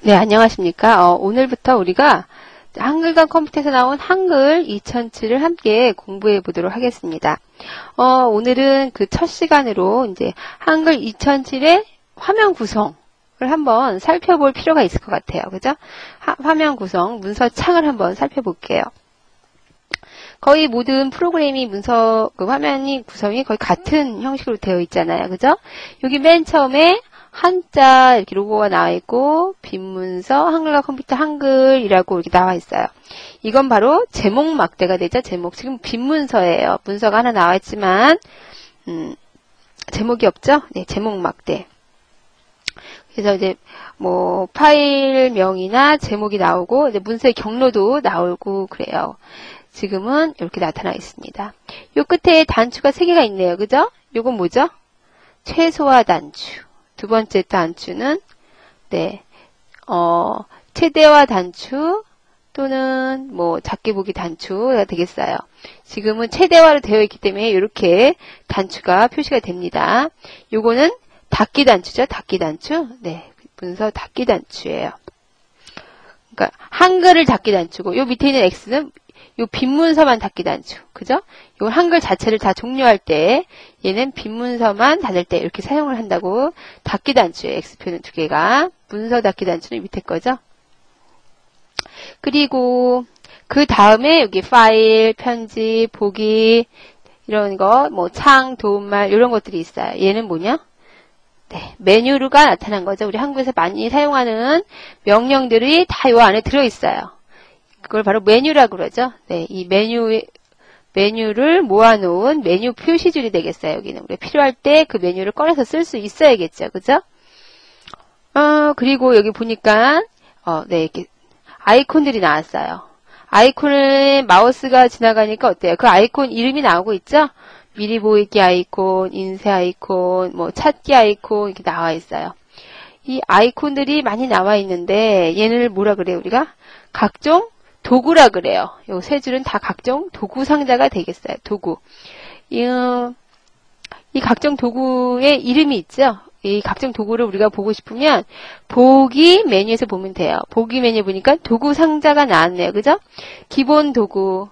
네, 안녕하십니까. 오늘부터 우리가 한글과 컴퓨터에서 나온 한글 2007을 함께 공부해 보도록 하겠습니다. 오늘은 그 첫 시간으로 이제 한글 2007의 화면 구성을 한번 살펴볼 필요가 있을 것 같아요. 그죠? 화면 구성, 문서 창을 한번 살펴볼게요. 거의 모든 프로그램이 문서, 화면이 구성이 거의 같은 형식으로 되어 있잖아요. 그죠? 여기 맨 처음에 한자 이렇게 로고가 나와 있고 빈문서 한글과 컴퓨터 한글이라고 이렇게 나와 있어요. 이건 바로 제목 막대가 되죠. 제목. 지금 빈문서예요. 문서가 하나 나와 있지만 제목이 없죠. 네, 제목 막대. 그래서 이제 뭐 파일명이나 제목이 나오고 이제 문서의 경로도 나오고 그래요. 지금은 이렇게 나타나 있습니다. 요 끝에 단추가 3개가 있네요. 그죠? 요건 뭐죠? 최소화 단추. 두 번째 단추는 네, 최대화 단추 또는 뭐 작게 보기 단추가 되겠어요. 지금은 최대화로 되어 있기 때문에 이렇게 단추가 표시가 됩니다. 요거는 닫기 단추죠. 닫기 단추. 네, 문서 닫기 단추예요. 그러니까 한글을 닫기 단추고 요 밑에 있는 X는 요 빈문서만 닫기 단추. 그죠? 요 한글 자체를 다 종료할 때 얘는 빈문서만 닫을 때 이렇게 사용을 한다고 닫기 단추예요. X표는 2개가. 문서 닫기 단추는 밑에 거죠. 그리고 그 다음에 여기 파일, 편집, 보기 이런 거 뭐 창, 도움말 이런 것들이 있어요. 얘는 뭐냐? 네, 메뉴가 나타난 거죠. 우리 한국에서 많이 사용하는 명령들이 다 요 안에 들어있어요. 그걸 바로 메뉴라고 그러죠. 네, 이 메뉴를 모아놓은 메뉴 표시줄이 되겠어요. 여기는 우리가 필요할 때 그 메뉴를 꺼내서 쓸 수 있어야겠죠. 그죠? 그리고 여기 보니까 네, 이렇게 아이콘들이 나왔어요. 아이콘에 마우스가 지나가니까 어때요? 그 아이콘 이름이 나오고 있죠? 미리 보이기 아이콘, 인쇄 아이콘, 뭐 찾기 아이콘 이렇게 나와 있어요. 이 아이콘들이 많이 나와 있는데 얘를 뭐라 그래요? 우리가 각종 도구라 그래요. 요 세 줄은 다 각종 도구 상자가 되겠어요. 도구. 이 각종 도구의 이름이 있죠. 이 각종 도구를 우리가 보고 싶으면 보기 메뉴에서 보면 돼요. 보기 메뉴 보니까 도구 상자가 나왔네요. 그죠? 기본 도구.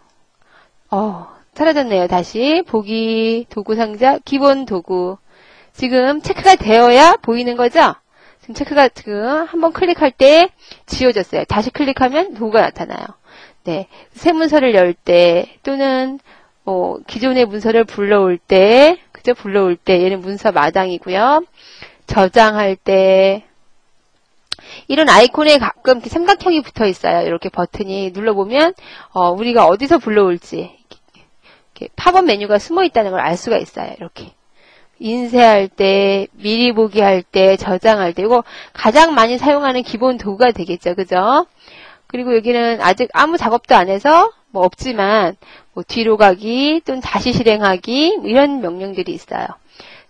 사라졌네요. 다시 보기 도구 상자 기본 도구. 지금 체크가 되어야 보이는 거죠? 지금 체크가 지금 한번 클릭할 때 지워졌어요. 다시 클릭하면 도구가 나타나요. 네, 새 문서를 열 때 또는 기존의 문서를 불러올 때, 그죠? 불러올 때 얘는 문서 마당이고요. 저장할 때 이런 아이콘에 가끔 이렇게 삼각형이 붙어 있어요. 이렇게 버튼이 눌러보면 우리가 어디서 불러올지 이렇게 팝업 메뉴가 숨어 있다는 걸 알 수가 있어요. 이렇게 인쇄할 때, 미리 보기 할 때, 저장할 때 이거 가장 많이 사용하는 기본 도구가 되겠죠. 그죠? 그리고 여기는 아직 아무 작업도 안 해서 뭐 없지만 뭐 뒤로 가기 또는 다시 실행하기 뭐 이런 명령들이 있어요.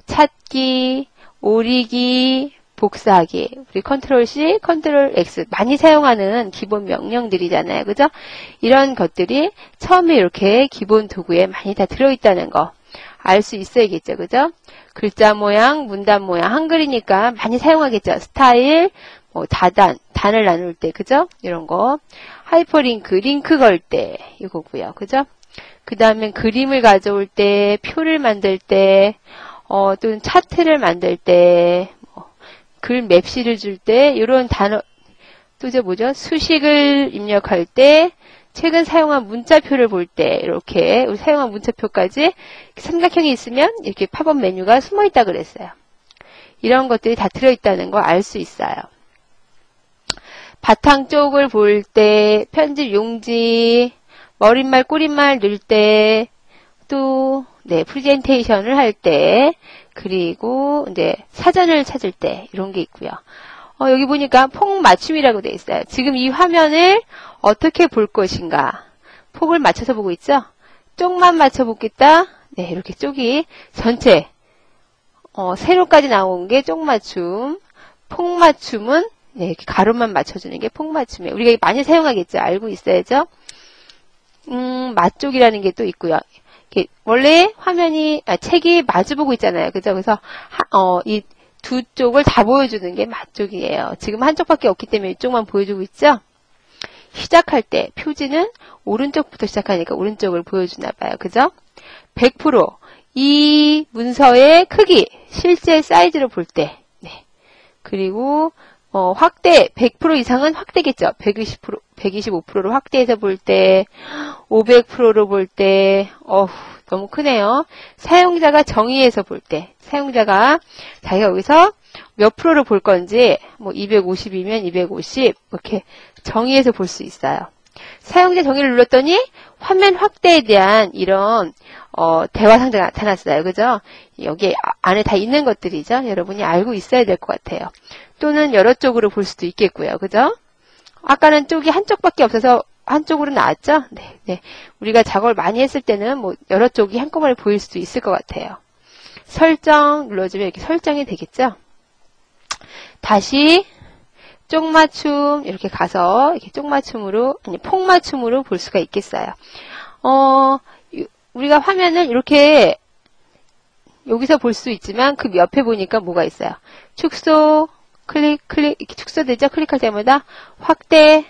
찾기, 오리기, 복사하기. 우리 컨트롤 C, 컨트롤 X 많이 사용하는 기본 명령들이잖아요. 그죠? 이런 것들이 처음에 이렇게 기본 도구에 많이 다 들어있다는 거 알 수 있어야겠죠. 그죠? 글자 모양, 문단 모양, 한글이니까 많이 사용하겠죠. 스타일, 뭐 단을 나눌 때, 그죠? 이런 거. 하이퍼링크, 링크 걸 때, 이거고요. 그죠? 그 다음에 그림을 가져올 때, 표를 만들 때, 또는 차트를 만들 때, 글 맵시를 줄 때, 이런 단어, 또 이제 뭐죠? 수식을 입력할 때, 최근 사용한 문자표를 볼 때, 이렇게, 우리 사용한 문자표까지 삼각형이 있으면 이렇게 팝업 메뉴가 숨어 있다 그랬어요. 이런 것들이 다 들어있다는 거 알 수 있어요. 바탕 쪽을 볼 때, 편집 용지, 머릿말, 꼬릿말 넣을 때, 또, 네, 프레젠테이션을 할 때, 그리고 이제 사전을 찾을 때, 이런 게 있고요. 여기 보니까 폭 맞춤이라고 되어 있어요. 지금 이 화면을 어떻게 볼 것인가. 폭을 맞춰서 보고 있죠? 쪽만 맞춰보겠다. 네, 이렇게 쪽이 전체, 세로까지 나온 게 쪽 맞춤. 폭 맞춤은 네, 이렇게 가로만 맞춰주는 게 폭맞춤이에요. 우리가 많이 사용하겠죠. 알고 있어야죠. 맞쪽이라는 게 또 있고요. 이렇게 원래 화면이 책이 마주보고 있잖아요. 그죠? 그래서 이 두 쪽을 다 보여주는 게 맞쪽이에요. 지금 한쪽밖에 없기 때문에 이쪽만 보여주고 있죠? 시작할 때 표지는 오른쪽부터 시작하니까 오른쪽을 보여주나 봐요. 그죠? 100%이 문서의 크기, 실제 사이즈로 볼 때, 네. 그리고 확대 100% 이상은 확대겠죠. 120%, 125%로 확대해서 볼 때, 500%로 볼 때, 너무 크네요. 사용자가 정의해서 볼 때, 사용자가 자기가 여기서 몇 프로를 볼 건지, 뭐 250이면 250 이렇게 정의해서 볼 수 있어요. 사용자 정의를 눌렀더니 화면 확대에 대한 이런 대화 상자가 나타났어요. 그죠? 여기 안에 다 있는 것들이죠. 여러분이 알고 있어야 될 것 같아요. 또는 여러 쪽으로 볼 수도 있겠고요. 그죠? 아까는 쪽이 한쪽밖에 없어서 한쪽으로 나왔죠? 네, 네. 우리가 작업을 많이 했을 때는 뭐 여러 쪽이 한꺼번에 보일 수도 있을 것 같아요. 설정 눌러주면 이렇게 설정이 되겠죠? 다시 쪽맞춤 이렇게 가서 이렇게 쪽맞춤으로 아니 폭맞춤으로 볼 수가 있겠어요. 우리가 화면을 이렇게 여기서 볼 수 있지만 그 옆에 보니까 뭐가 있어요. 축소 클릭 이렇게 축소되죠. 클릭할 때마다 확대.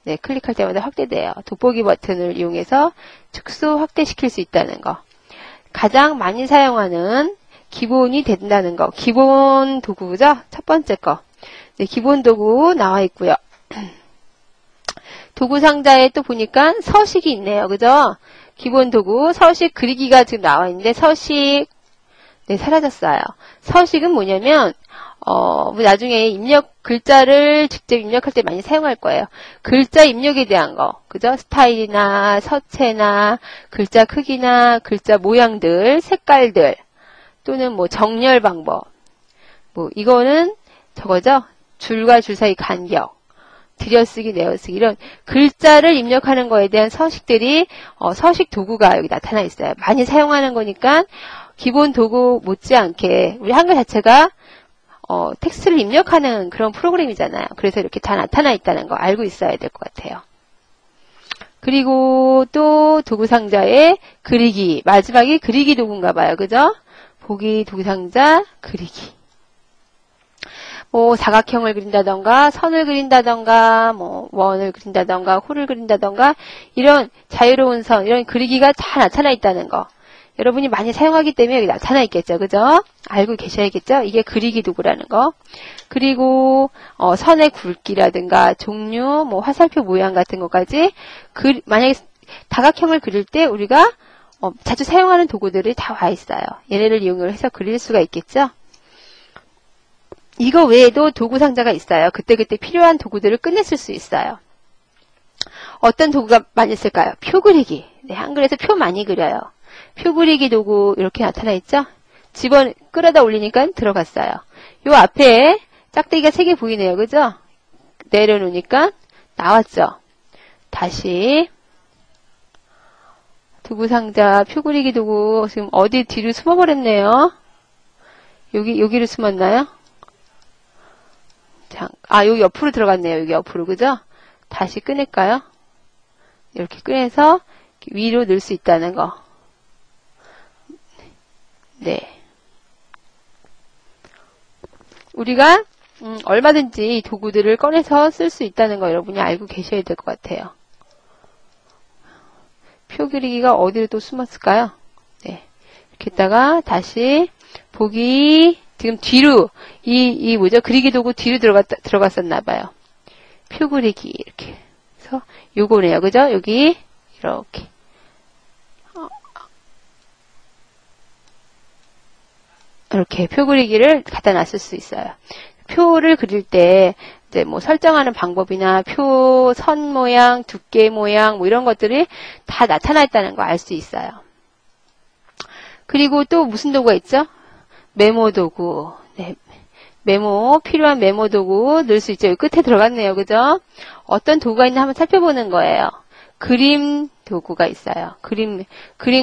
네, 클릭할 때마다 확대돼요. 돋보기 버튼을 이용해서 축소 확대시킬 수 있다는 거. 가장 많이 사용하는 기본이 된다는 거. 기본 도구죠. 첫 번째 거. 네, 기본 도구 나와 있고요. 도구 상자에 또 보니까 서식이 있네요. 그죠? 기본 도구, 서식 그리기가 지금 나와 있는데 서식 네, 사라졌어요. 서식은 뭐냐면 나중에 글자를 직접 입력할 때 많이 사용할 거예요. 글자 입력에 대한 거, 그죠? 스타일이나 서체나 글자 크기나 글자 모양들, 색깔들, 또는 뭐 정렬 방법. 뭐 이거는 저거죠? 줄과 줄 사이 간격, 들여쓰기, 내어쓰기 이런 글자를 입력하는 거에 대한 서식들이 서식 도구가 여기 나타나 있어요. 많이 사용하는 거니까 기본 도구 못지않게 우리 한글 자체가 텍스트를 입력하는 그런 프로그램이잖아요. 그래서 이렇게 다 나타나 있다는 거 알고 있어야 될 것 같아요. 그리고 또 도구 상자에 그리기, 마지막이 그리기 도구인가 봐요. 그죠? 보기, 도구 상자, 그리기. 뭐 사각형을 그린다던가 선을 그린다던가 뭐 원을 그린다던가 홀을 그린다던가 이런 자유로운 선, 이런 그리기가 다 나타나 있다는 거. 여러분이 많이 사용하기 때문에 여기 나타나 있겠죠. 그죠? 알고 계셔야겠죠? 이게 그리기 도구라는 거. 그리고 선의 굵기라든가 종류, 뭐 화살표 모양 같은 것까지 만약에 다각형을 그릴 때 우리가 자주 사용하는 도구들이 다 와 있어요. 얘네를 이용해서 그릴 수가 있겠죠? 이거 외에도 도구 상자가 있어요. 그때그때 필요한 도구들을 꺼내 쓸 수 있어요. 어떤 도구가 많이 쓸까요? 표 그리기. 네, 한글에서 표 많이 그려요. 표 그리기 도구 이렇게 나타나 있죠? 끌어다 올리니까 들어갔어요. 요 앞에 짝대기가 3개 보이네요. 그죠? 내려놓으니까 나왔죠? 다시 도구 상자, 표 그리기 도구 지금 어디 뒤로 숨어버렸네요. 여기로 숨었나요? 여기 옆으로 들어갔네요. 여기 옆으로. 그죠? 다시 꺼낼까요? 이렇게 꺼내서 위로 넣을 수 있다는 거. 네. 우리가 얼마든지 이 도구들을 꺼내서 쓸 수 있다는 거 여러분이 알고 계셔야 될 것 같아요. 표 그리기가 어디로 또 숨었을까요? 네. 이렇게 했다가 다시 보기 지금 뒤로 뭐죠? 그리기 도구 뒤로 들어갔었나봐요. 표 그리기 이렇게 해서 요거네요. 그죠? 여기 이렇게 이렇게 표 그리기를 갖다 놨을 수 있어요. 표를 그릴 때 이제 뭐 설정하는 방법이나 표 선 모양, 두께 모양 뭐 이런 것들이 다 나타나 있다는 거 알 수 있어요. 그리고 또 무슨 도구가 있죠? 메모 도구. 네. 필요한 메모 도구 넣을 수 있죠. 여기 끝에 들어갔네요. 그죠? 어떤 도구가 있나 한번 살펴보는 거예요. 그림 도구가 있어요. 그림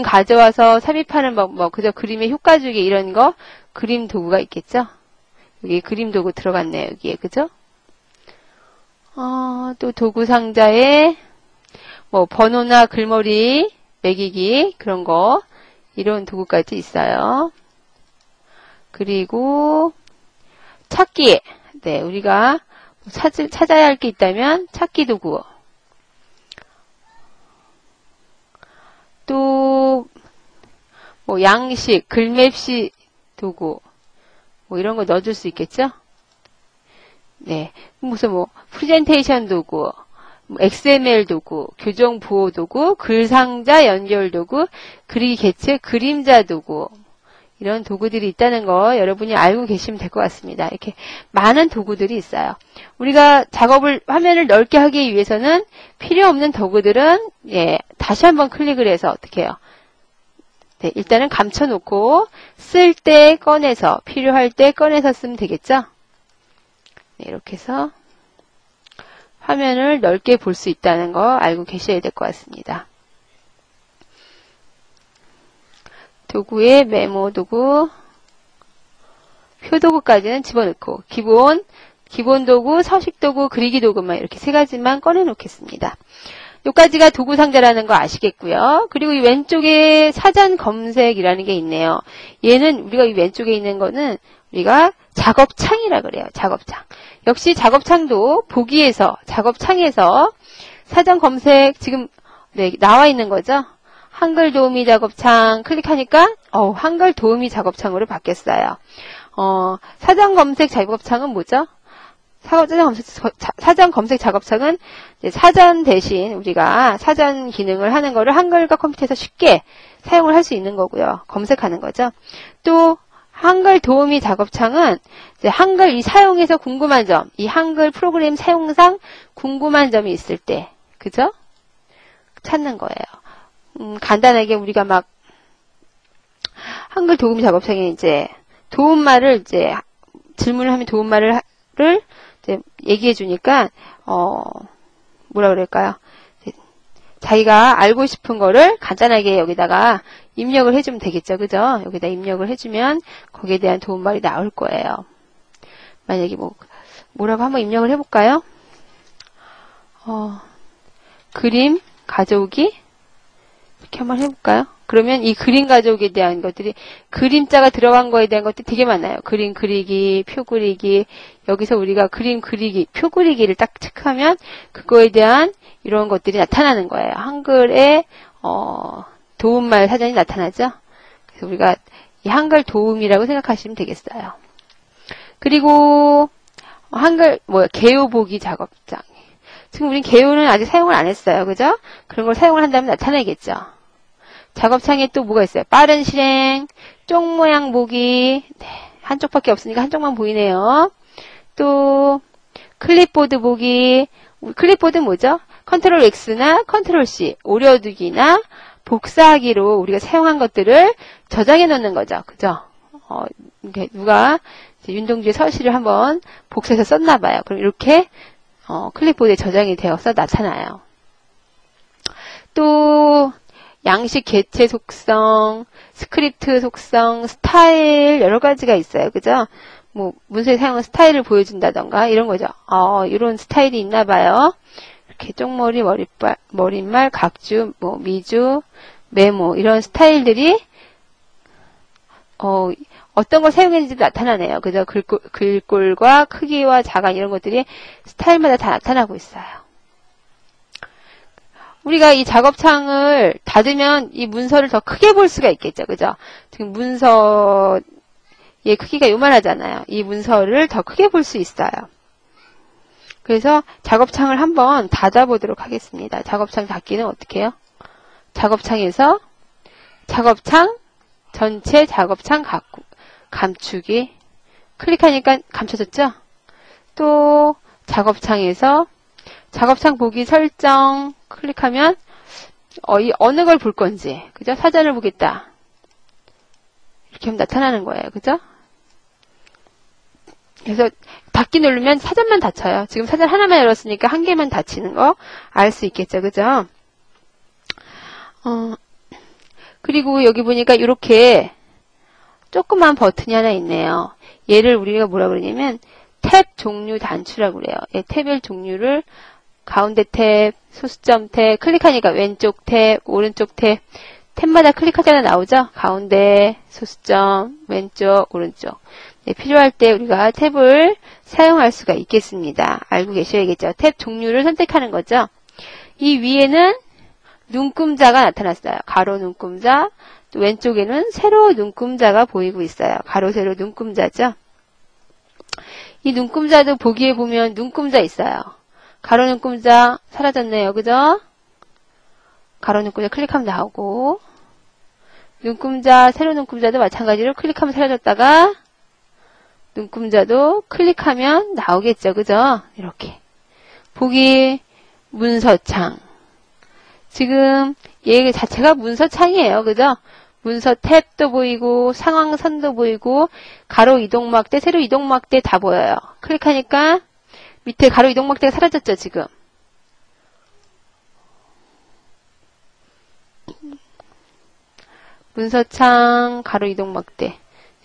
가져와서 삽입하는 방법, 그죠? 그림의 효과 주기 이런 거, 그림 도구가 있겠죠? 여기 그림 도구 들어갔네요. 여기에, 그죠? 또 도구 상자에, 뭐, 번호나 글머리 매기기, 그런 거, 이런 도구까지 있어요. 그리고, 찾기. 네, 우리가 찾아야 할 게 있다면 찾기 도구. 또 뭐 양식, 글맵시 도구. 뭐 이런 거 넣어줄 수 있겠죠? 네, 무슨 뭐 프레젠테이션 도구, 뭐 XML 도구, 교정 보호 도구, 글상자 연결 도구, 그리기 개체, 그림자 도구. 이런 도구들이 있다는 거 여러분이 알고 계시면 될 것 같습니다. 이렇게 많은 도구들이 있어요. 우리가 화면을 넓게 하기 위해서는 필요 없는 도구들은, 예, 다시 한번 클릭을 해서 어떻게 해요? 네, 일단은 감춰놓고, 쓸 때 꺼내서, 필요할 때 꺼내서 쓰면 되겠죠? 네, 이렇게 해서 화면을 넓게 볼 수 있다는 거 알고 계셔야 될 것 같습니다. 도구에 메모 도구, 표 도구까지는 집어넣고, 기본 도구, 서식 도구, 그리기 도구만 이렇게 세 가지만 꺼내 놓겠습니다. 여기까지가 도구 상자라는 거 아시겠고요. 그리고 이 왼쪽에 사전 검색이라는 게 있네요. 얘는 우리가 이 왼쪽에 있는 거는 우리가 작업창이라 그래요. 작업창. 역시 작업창도 보기에서, 작업창에서 사전 검색 지금 네, 나와 있는 거죠. 한글 도우미 작업창 클릭하니까 한글 도우미 작업창으로 바뀌었어요. 사전 검색 작업창은 뭐죠? 사전 검색 작업창은 사전 대신 우리가 사전 기능을 하는 거를 한글과 컴퓨터에서 쉽게 사용을 할 수 있는 거고요. 검색하는 거죠. 또 한글 도우미 작업창은 이제 한글 이 사용에서 궁금한 점, 이 한글 프로그램 사용상 궁금한 점이 있을 때, 그죠? 찾는 거예요. 간단하게 우리가 막 한글 도우미 작업창에 이제 도움말을 이제 질문을 하면 도움말을 이제 얘기해 주니까 뭐라 그럴까요? 자기가 알고 싶은 거를 간단하게 여기다가 입력을 해주면 되겠죠. 그죠? 여기다 입력을 해주면 거기에 대한 도움말이 나올 거예요. 만약에 뭐라고 한번 입력을 해볼까요? 그림 가져오기 이렇게 한번 해볼까요? 그러면 이 그림 가져오기에 대한 것들이 그림자가 들어간 거에 대한 것들이 되게 많아요. 그림 그리기, 표 그리기. 여기서 우리가 그림 그리기, 표 그리기를 딱 체크하면 그거에 대한 이런 것들이 나타나는 거예요. 한글에 도움말 사전이 나타나죠. 그래서 우리가 이 한글 도움이라고 생각하시면 되겠어요. 그리고 한글 개요 보기 작업장. 지금 우린 개요는 아직 사용을 안 했어요. 그죠? 그런 걸 사용을 한다면 나타나겠죠. 작업창에 또 뭐가 있어요? 빠른 실행, 쪽 모양 보기. 네, 한쪽밖에 없으니까 한쪽만 보이네요. 또 클립보드 보기. 클립보드 뭐죠? 컨트롤 X나 컨트롤 C, 오려두기나 복사하기로 우리가 사용한 것들을 저장해 놓는 거죠. 그죠? 누가 윤동주의 서시를 한번 복사해서 썼나 봐요. 그럼 이렇게 클립보드에 저장이 되어서 나타나요. 또 양식 개체 속성, 스크립트 속성, 스타일 여러 가지가 있어요. 그죠? 문서에 사용한 스타일을 보여준다던가 이런 거죠. 이런 스타일이 있나 봐요. 이렇게 쪽머리, 머릿말, 각주, 미주, 메모 이런 스타일들이 어떤 걸 사용했는지도 나타나네요. 그죠? 글꼴과 크기와 자간 이런 것들이 스타일마다 다 나타나고 있어요. 우리가 이 작업창을 닫으면 이 문서를 더 크게 볼 수가 있겠죠. 그죠? 지금 문서의 크기가 요만하잖아요. 이 문서를 더 크게 볼 수 있어요. 그래서 작업창을 한번 닫아보도록 하겠습니다. 작업창 닫기는 어떻게 해요? 작업창에서 작업창 전체 작업창 감추기 클릭하니까 감춰졌죠? 또 작업창에서 작업창 보기 설정 클릭하면 어느 걸 볼 건지 그죠? 사전을 보겠다 이렇게 하면 나타나는 거예요. 그죠? 그래서 닫기 누르면 사전만 닫혀요. 지금 사전 하나만 열었으니까 한 개만 닫히는 거 알 수 있겠죠. 그죠? 그리고 여기 보니까 이렇게 조그만 버튼이 하나 있네요. 얘를 우리가 뭐라 그러냐면 탭 종류 단추라고 그래요. 탭의 종류를 가운데 탭, 소수점 탭, 클릭하니까 왼쪽 탭, 오른쪽 탭, 탭마다 클릭하자마자 나오죠? 가운데, 소수점, 왼쪽, 오른쪽. 네, 필요할 때 우리가 탭을 사용할 수가 있겠습니다. 알고 계셔야겠죠. 탭 종류를 선택하는 거죠. 이 위에는 눈금자가 나타났어요. 가로 눈금자, 또 왼쪽에는 세로 눈금자가 보이고 있어요. 가로, 세로 눈금자죠. 이 눈금자도 보기에 보면 눈금자 있어요. 가로 눈금자 사라졌네요. 그죠? 가로 눈금자 클릭하면 나오고, 눈금자, 세로 눈금자도 마찬가지로 클릭하면 사라졌다가, 눈금자도 클릭하면 나오겠죠. 그죠? 이렇게. 보기 문서창. 지금 얘 자체가 문서창이에요. 그죠? 문서 탭도 보이고 상황선도 보이고 가로 이동막대, 세로 이동막대 다 보여요. 클릭하니까 밑에 가로 이동막대가 사라졌죠. 지금. 문서창 가로 이동막대.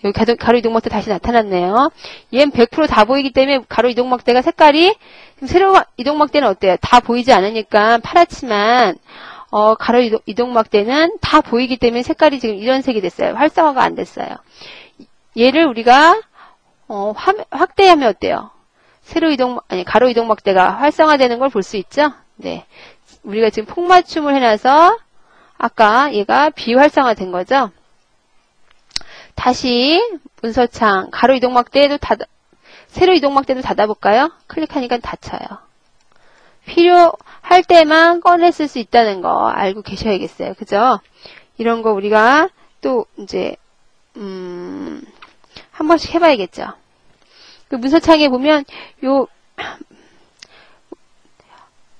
여기 가로 이동막대 다시 나타났네요. 얘는 100% 다 보이기 때문에 가로 이동막대가 색깔이 세로 이동막대는 어때요? 다 보이지 않으니까 파랗지만 가로 이동막대는 다 보이기 때문에 색깔이 지금 이런 색이 됐어요. 활성화가 안 됐어요. 얘를 우리가 확대하면 어때요? 가로 이동막대가 활성화되는 걸 볼 수 있죠? 네. 우리가 지금 폭맞춤을 해놔서 아까 얘가 비활성화된 거죠? 다시 문서창 가로 이동막대도 세로 이동막대도 닫아볼까요? 클릭하니까 닫혀요. 필요할 때만 꺼내 쓸 수 있다는 거 알고 계셔야겠어요. 그죠? 이런 거 우리가 또 이제 한 번씩 해봐야겠죠. 그 문서창에 보면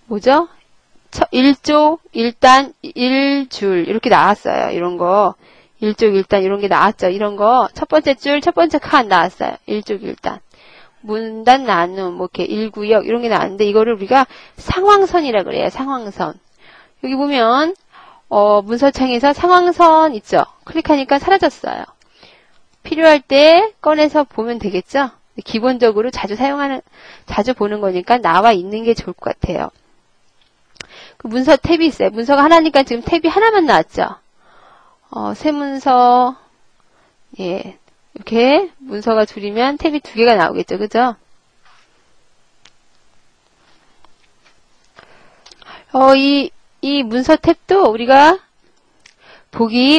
뭐죠? 1조, 1단, 1줄 이렇게 나왔어요. 이런 거 1조, 1단 이런 게 나왔죠. 이런 거 첫 번째 줄, 첫 번째 칸 나왔어요. 1조, 1단. 문단 나눔, 뭐 이렇게 1구역 이런 게 나왔는데 이거를 우리가 상황선이라 그래요. 상황선. 여기 보면 문서창에서 상황선 있죠. 클릭하니까 사라졌어요. 필요할 때 꺼내서 보면 되겠죠. 기본적으로 자주 보는 거니까 나와 있는 게 좋을 것 같아요. 그 문서 탭이 있어요. 문서가 하나니까 지금 탭이 하나만 나왔죠. 새 문서, 예. 이렇게 문서가 줄이면 탭이 2개가 나오겠죠. 그죠? 이 문서 탭도 우리가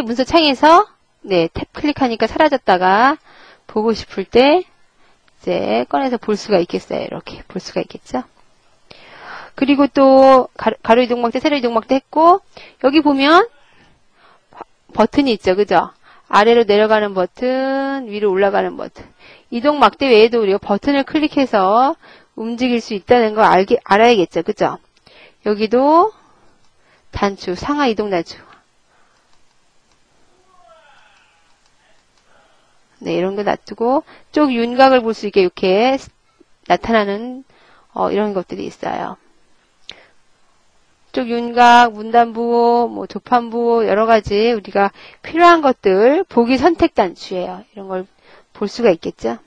문서 창에서 네, 탭 클릭하니까 사라졌다가 보고 싶을 때 이제 꺼내서 볼 수가 있겠어요. 이렇게 볼 수가 있겠죠. 그리고 또 가로 이동막대, 세로 이동막대 했고 여기 보면 버튼이 있죠. 그죠? 아래로 내려가는 버튼, 위로 올라가는 버튼. 이동막대 외에도 우리가 버튼을 클릭해서 움직일 수 있다는 걸 알아야겠죠. 그죠? 여기도 단추, 상하 이동 단추. 네, 이런 거 놔두고 쪽 윤곽을 볼 수 있게 이렇게 나타나는 이런 것들이 있어요. 쪽 윤곽, 문단부, 뭐 조판부 여러 가지 우리가 필요한 것들 보기 선택 단추예요. 이런 걸 볼 수가 있겠죠.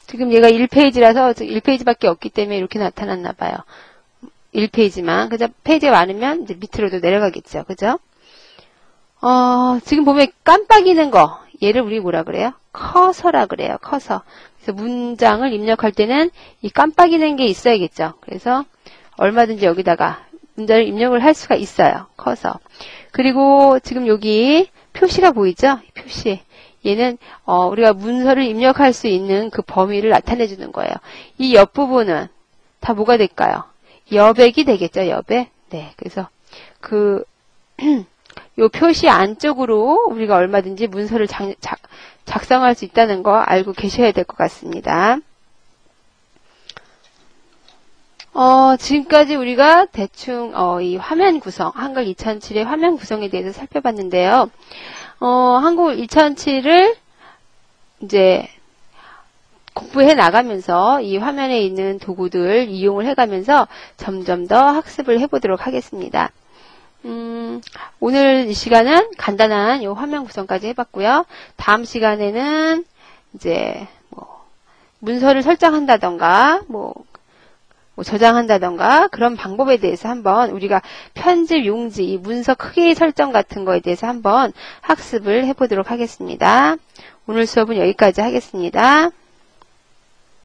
지금 얘가 1페이지라서 1페이지밖에 없기 때문에 이렇게 나타났나 봐요. 1페이지만. 그죠? 페이지가 많으면 이제 밑으로도 내려가겠죠. 그죠? 지금 보면 깜빡이는 거. 얘를 우리 뭐라 그래요? 커서라 그래요. 커서. 그래서 문장을 입력할 때는 이 깜빡이는 게 있어야겠죠. 그래서 얼마든지 여기다가 문장을 입력을 할 수가 있어요. 커서. 그리고 지금 여기 표시가 보이죠? 표시. 얘는 우리가 문서를 입력할 수 있는 그 범위를 나타내 주는 거예요. 이 옆부분은 다 뭐가 될까요? 여백이 되겠죠. 여백. 네. 그래서 요 표시 안쪽으로 우리가 얼마든지 문서를 작성할 수 있다는 거 알고 계셔야 될 것 같습니다. 지금까지 우리가 대충 이 화면 구성, 한글 2007의 화면 구성에 대해서 살펴봤는데요. 한글 2007을 이제 공부해 나가면서 이 화면에 있는 도구들 이용을 해가면서 점점 더 학습을 해보도록 하겠습니다. 오늘 이 시간은 간단한 요 화면 구성까지 해봤고요. 다음 시간에는 이제 뭐 문서를 설정한다던가 뭐 뭐 저장한다던가 그런 방법에 대해서 한번 우리가 편집 용지, 이 문서 크기 설정 같은 거에 대해서 한번 학습을 해보도록 하겠습니다. 오늘 수업은 여기까지 하겠습니다.